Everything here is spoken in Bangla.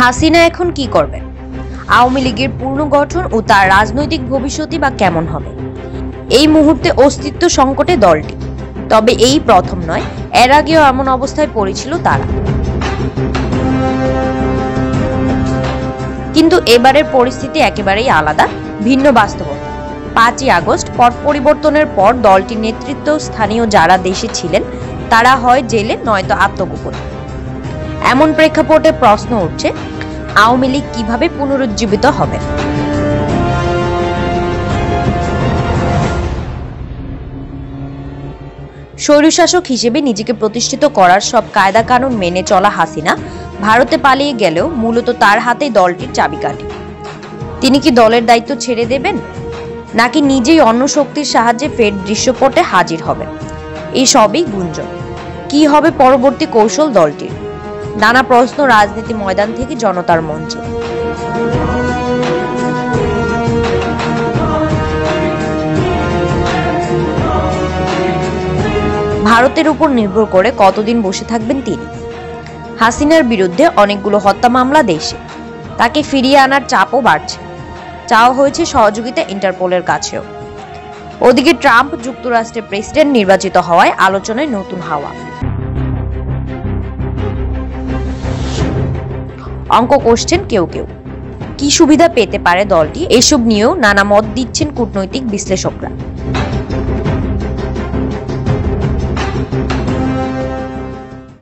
হাসিনা এখন কি করবেন? আওয়ামী লীগের পুনর্গঠন ও তার রাজনৈতিক ভবিষ্যৎই বা কেমন হবে? এই মুহূর্তে অস্তিত্ব সংকটে দলটি, তবে এই প্রথম নয়, এর আগেও এমন অবস্থায় পড়েছিল তারা। কিন্তু এবারের পরিস্থিতি একেবারেই আলাদা, ভিন্ন বাস্তবতা। 5ই আগস্ট পট পরিবর্তনের পর দলটির নেতৃত্ব স্থানীয় যারা দেশে ছিলেন তারা হয় জেলে নয়তো আত্মগোপনে। এমন প্রেক্ষাপটে প্রশ্ন উঠছে, আওয়ামী লীগ কিভাবে পুনরুজ্জীবিত হবে? স্বৈরশাসক হিসেবে নিজেকে প্রতিষ্ঠিত করার সব কায়দা কানুন মেনে চলা হাসিনা ভারতে পালিয়ে গেলেও মূলত তার হাতেই দলটির চাবিকাঠি। তিনি কি দলের দায়িত্ব ছেড়ে দেবেন, নাকি নিজেই অন্য শক্তির সাহায্যে ফের দৃশ্যপটে হাজির হবেন? এই সবই গুঞ্জন। কি হবে পরবর্তী কৌশল দলটির? নানা প্রশ্ন রাজনীতি ময়দান থেকে জনতার মঞ্চে। ভারতের উপর নির্ভর করে কতদিন বসে থাকবেন তিনি? হাসিনার বিরুদ্ধে অনেকগুলো হত্যা মামলা দেশে, তাকে ফিরিয়ে আনার চাপও বাড়ছে। চাওয়া হয়েছে সহযোগিতা ইন্টারপোলের কাছেও। ওদিকে ট্রাম্প যুক্তরাষ্ট্রের প্রেসিডেন্ট নির্বাচিত হওয়ায় আলোচনায় নতুন হাওয়া। অঙ্ক কষছেন কেউ কেউ, কি সুবিধা পেতে পারে দলটি, এসব নিয়েও নানা মত দিচ্ছেন কূটনৈতিক বিশ্লেষকরা।